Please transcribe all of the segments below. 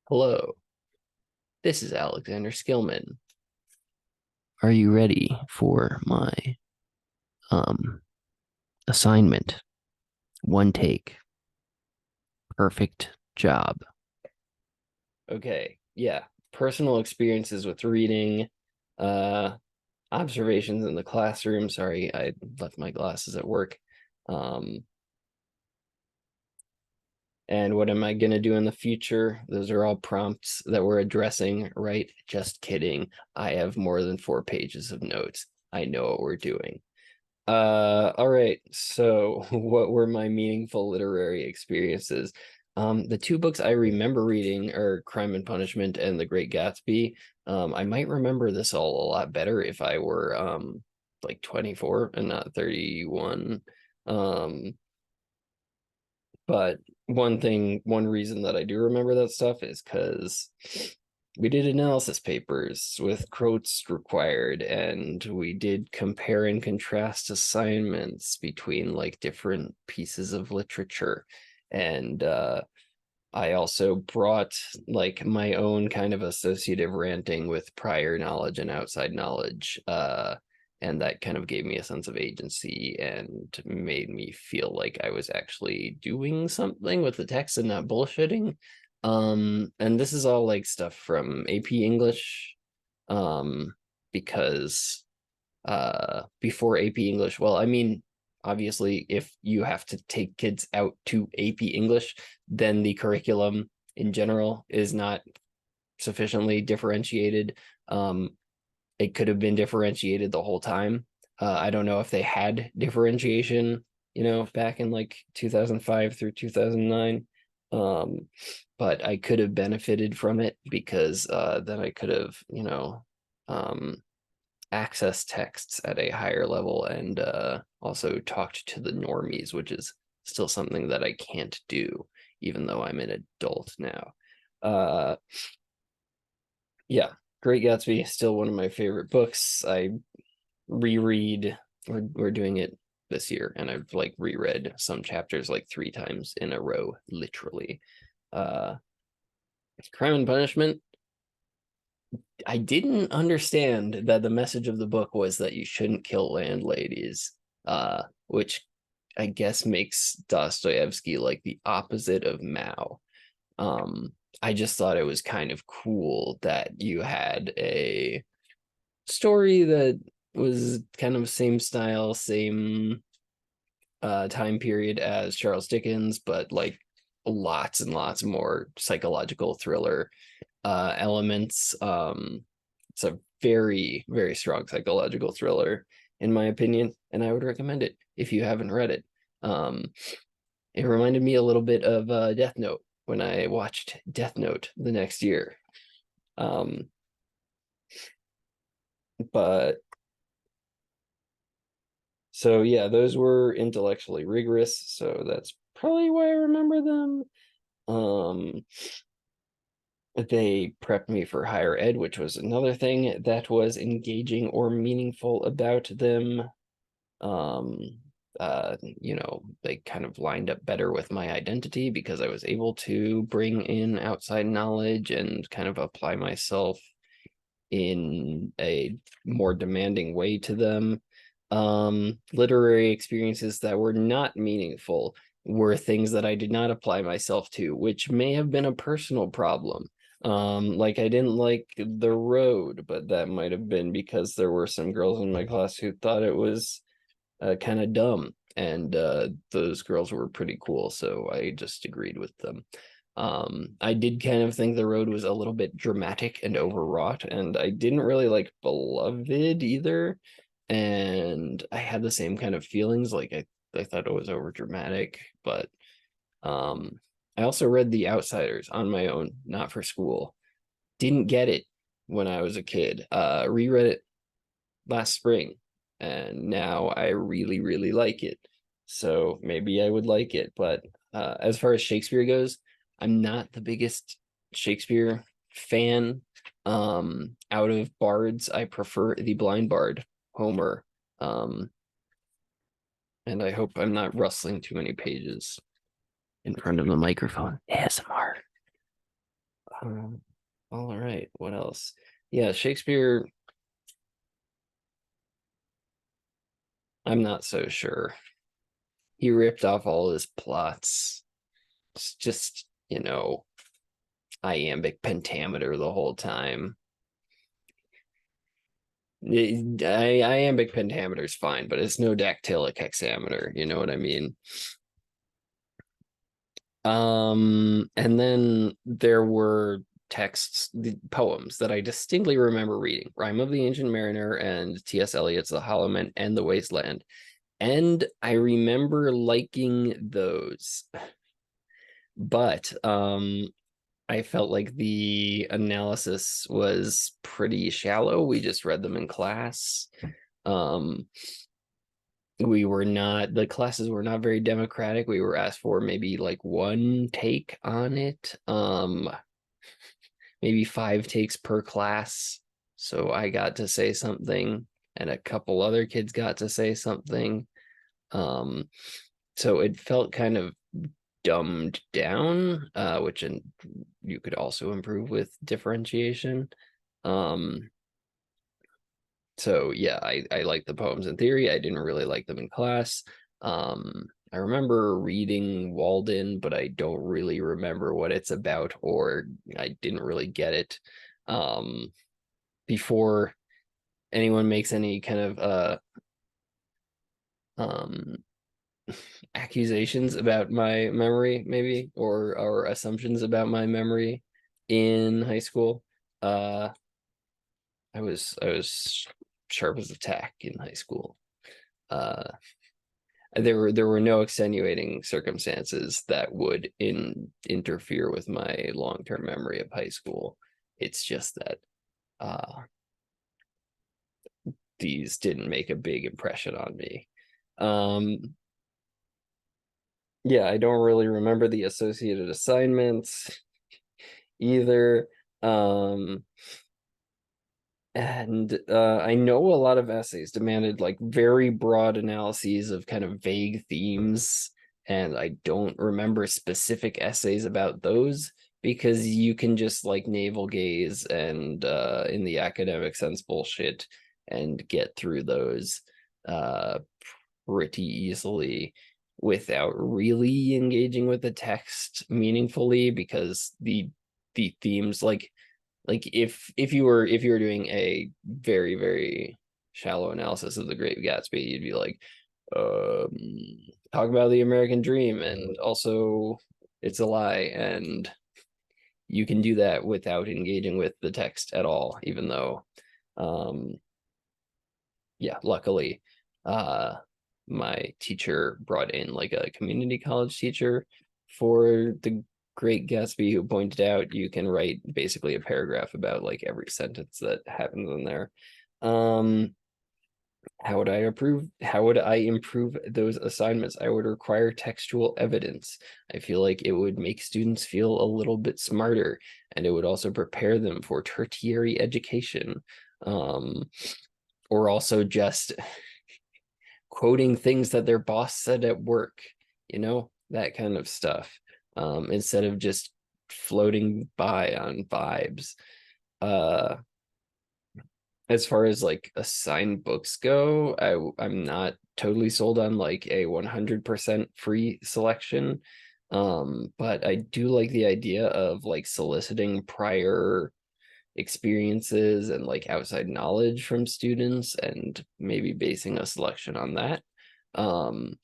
Hello, this is Alexander Skillman. Are you ready for my um assignment? One take, perfect job. Okay, yeah. Personal experiences with reading, uh observations in the classroom. Sorry, I left my glasses at work. Um and what am I going to do in the future? Those are all prompts that we're addressing, right? Just kidding. I have more than 4 pages of notes. I know what we're doing. All right. So, what were my meaningful literary experiences? The two books I remember reading are Crime and Punishment and The Great Gatsby. I might remember this all a lot better if I were like 24 and not 31. Um, but one reason that I do remember that stuff is because we did analysis papers with quotes required, and we did compare and contrast assignments between like different pieces of literature. And I also brought like my own kind of associative ranting with prior knowledge and outside knowledge. And that kind of gave me a sense of agency and made me feel like I was actually doing something with the text and not bullshitting. And this is all like stuff from AP English, um, because before AP English, well, I mean, obviously, if you have to take kids out to AP English, then the curriculum in general is not sufficiently differentiated. It could have been differentiated the whole time. I don't know if they had differentiation, back in like 2005 through 2009. Um, but I could have benefited from it because then I could have, um, access texts at a higher level and also talked to the normies, which is still something that I can't do, even though I'm an adult now. Uh, yeah, Great Gatsby, still one of my favorite books. I reread, we're doing it this year, and I've like reread some chapters like 3 times in a row, literally. Uh, Crime and Punishment, I didn't understand that the message of the book was that you shouldn't kill landladies, which I guess makes Dostoevsky like the opposite of Mao. I just thought it was kind of cool that you had a story that was kind of same style, same time period as Charles Dickens, but like lots and lots more psychological thriller elements. It's a very, very strong psychological thriller, in my opinion, and I would recommend it if you haven't read it. Um, it reminded me a little bit of Death Note when I watched Death Note the next year. Um, but so yeah, those were intellectually rigorous, so that's probably why I remember them. Um, they prepped me for higher ed, which was another thing that was engaging or meaningful about them. Um, they kind of lined up better with my identity because I was able to bring in outside knowledge and kind of apply myself in a more demanding way to them. Literary experiences that were not meaningful were things that I did not apply myself to, which may have been a personal problem. Like I didn't like The Road, but that might have been because there were some girls in my class who thought it was kind of dumb, and those girls were pretty cool, so I just agreed with them. I did kind of think The Road was a little bit dramatic and overwrought, and I didn't really like Beloved either. And I had the same kind of feelings, like I thought it was over dramatic, but um, I also read The Outsiders on my own, not for school. Didn't get it when I was a kid. Reread it last spring, and now I really, really like it. So maybe I would like it. But as far as Shakespeare goes, I'm not the biggest Shakespeare fan. Out of bards, I prefer the blind bard, Homer. Um, and I hope I'm not rustling too many pages in front of the microphone. ASMR. All right, what else? Yeah, Shakespeare, I'm not so sure. He ripped off all his plots. It's just, iambic pentameter the whole time. Iambic pentameter is fine, but it's no dactylic hexameter. You know what I mean? And then there were texts, the poems that I distinctly remember reading: Rime of the Ancient Mariner and T.S. Eliot's The Hollow Man and The Wasteland. And I remember liking those. But I felt like the analysis was pretty shallow. We just read them in class. Um, the classes were not very democratic. We were asked for maybe like one take on it. Maybe 5 takes per class. So I got to say something and a couple other kids got to say something. So it felt kind of dumbed down, which you could also improve with differentiation. So yeah, I like the poems in theory. I didn't really like them in class. I remember reading Walden, but I don't really remember what it's about, or I didn't really get it. Before anyone makes any kind of um accusations about my memory, maybe, or assumptions about my memory in high school. I was sharp as a tack in high school. Uh, there were no extenuating circumstances that would interfere with my long-term memory of high school. It's just that these didn't make a big impression on me. Yeah, I don't really remember the associated assignments either. Um, and I know a lot of essays demanded like very broad analyses of kind of vague themes, and I don't remember specific essays about those because you can just like navel gaze and in the academic sense bullshit and get through those uh pretty easily without really engaging with the text meaningfully, because the themes, like if you were doing a very very shallow analysis of The Great Gatsby, you'd be like, um talk about the American dream and also it's a lie, and you can do that without engaging with the text at all, even though um yeah, luckily uh my teacher brought in like a community college teacher for The Great Gatsby, who pointed out you can write basically a paragraph about like every sentence that happens in there. um how would I improve those assignments? I would require textual evidence. I feel like it would make students feel a little bit smarter, and it would also prepare them for tertiary education. Or also just quoting things that their boss said at work, that kind of stuff, instead of just floating by on vibes. Uh, as far as like assigned books go, I'm not totally sold on like a 100% free selection. But I do like the idea of like soliciting prior experiences and like outside knowledge from students and maybe basing a selection on that. Um,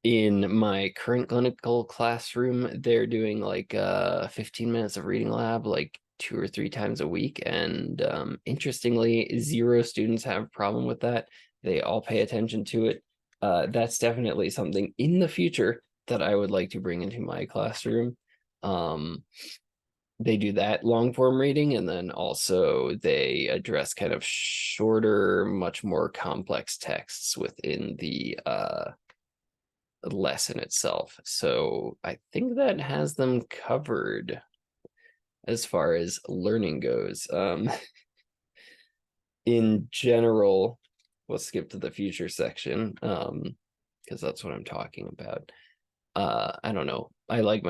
in my current clinical classroom, they're doing like 15 minutes of reading lab like 2 or 3 times a week. And interestingly, 0 students have a problem with that. They all pay attention to it. That's definitely something in the future that I would like to bring into my classroom. They do that long form reading, and then also they address kind of shorter, much more complex texts within the lesson itself. So I think that has them covered as far as learning goes. In general, let's skip to the future section, because that's what I'm talking about. I don't know. I like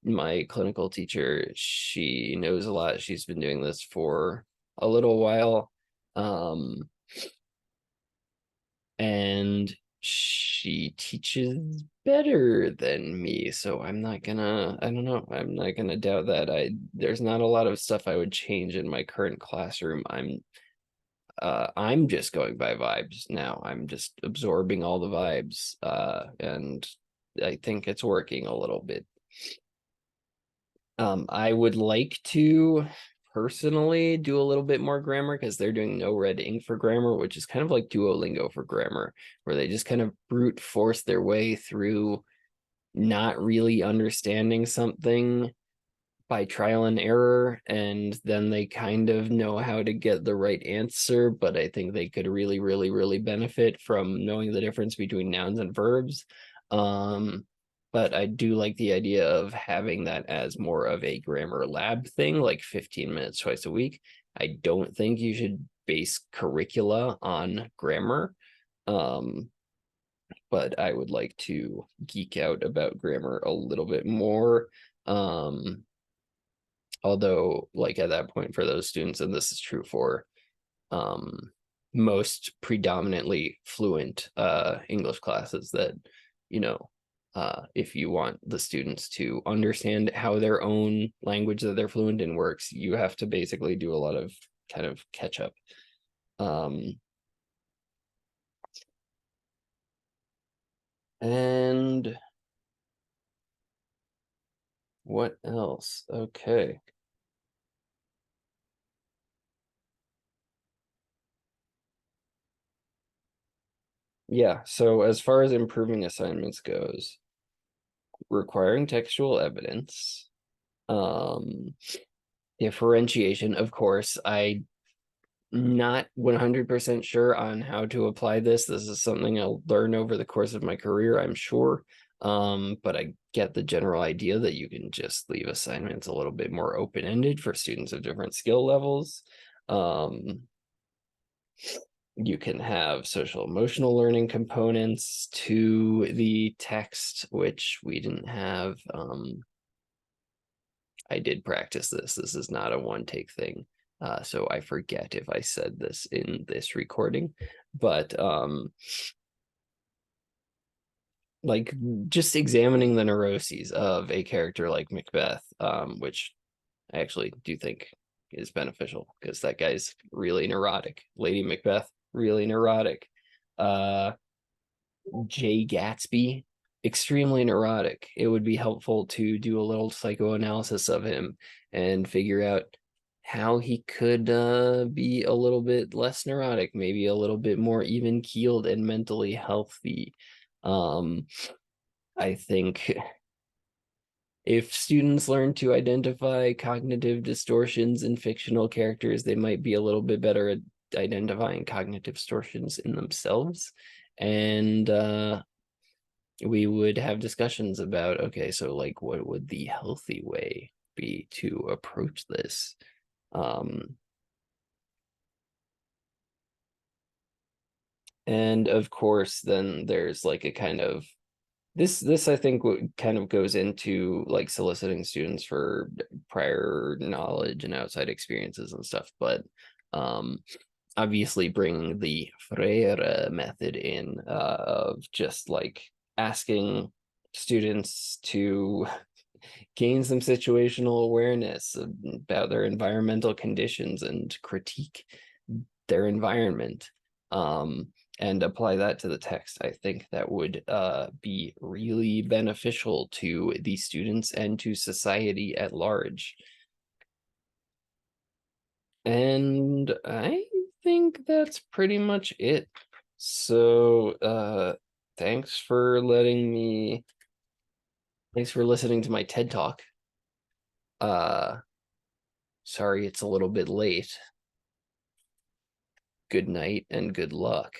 my clinical teacher. She knows a lot. She's been doing this for a little while. And she teaches better than me, so I don't know, I'm not gonna doubt that. There's not a lot of stuff I would change in my current classroom. I'm just going by vibes now. I'm just absorbing all the vibes, and I think it's working a little bit. I would like to personally do a little bit more grammar because they're doing no red ink for grammar, which is kind of like Duolingo for grammar, where they just kind of brute force their way through not really understanding something by trial and error, and then they kind of know how to get the right answer. But I think they could really, really, really benefit from knowing the difference between nouns and verbs. But I do like the idea of having that as more of a grammar lab thing, like 15 minutes twice a week. I don't think you should base curricula on grammar. But I would like to geek out about grammar a little bit more. Although, like at that point, for those students, and this is true for um, most predominantly fluent English classes, that, you know, if you want the students to understand how their own language that they're fluent in works, you have to basically do a lot of kind of catch up. And what else? Okay. Yeah, so as far as improving assignments goes, requiring textual evidence, um, differentiation, of course. I'm not 100% sure on how to apply this. This is something I'll learn over the course of my career, I'm sure. But I get the general idea that you can just leave assignments a little bit more open-ended for students of different skill levels. You can have social emotional learning components to the text, which we didn't have. I did practice this. This is not a one take thing. So I forget if I said this in this recording, but like just examining the neuroses of a character like Macbeth, which I actually do think is beneficial because that guy's really neurotic. Lady Macbeth, really neurotic. Uh, Jay Gatsby, extremely neurotic. It would be helpful to do a little psychoanalysis of him and figure out how he could be a little bit less neurotic, maybe a little bit more even keeled and mentally healthy. Um, I think if students learn to identify cognitive distortions in fictional characters, they might be a little bit better at identifying cognitive distortions in themselves. And we would have discussions about, okay, so like what would the healthy way be to approach this? And of course, then there's like a kind of this I think kind of goes into like soliciting students for prior knowledge and outside experiences and stuff, but um obviously bringing the Freire method in, of just like asking students to gain some situational awareness about their environmental conditions and critique their environment, and apply that to the text. I think that would be really beneficial to the students and to society at large. And I think that's pretty much it. So thanks for thanks for listening to my TED Talk. Uh sorry it's a little bit late. Good night and good luck.